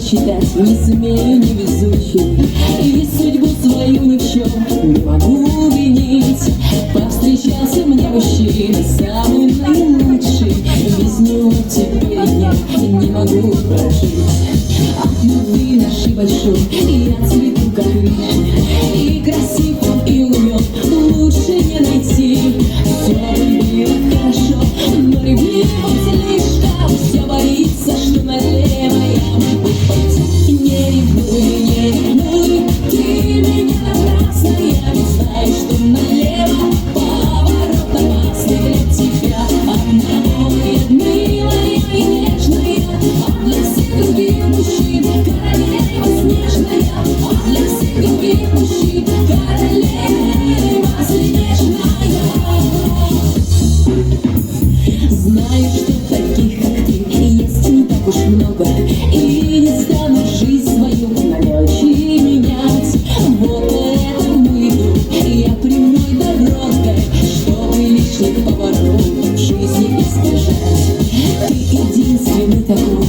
считать не смею невезучей, и судьбу свою ни в чем не могу винить. Повстречался мне мужчина самый наилучший, без него теперь я не могу прожить. От любви нашей большой я цвету как вишня, и красив он и умен, лучше не найти. Все было хорошо, но ревнив он слишком, все боится, что налево я могу пойти. Не ревнуй, ты меня напрасно, я не знаю, что налево поворот опасный для тебя одного. Я милая и нежная, а для всех других мужчин королева снежная, а для всех других мужчин королева снежная. Знаю, что таких, как ты, есть не так уж много, и не стану жизнь свою на мелочи менять. Вот поэтому иду я прямой дорогой, чтобы лишних поворотов в жизни избежать. Ты единственный такой,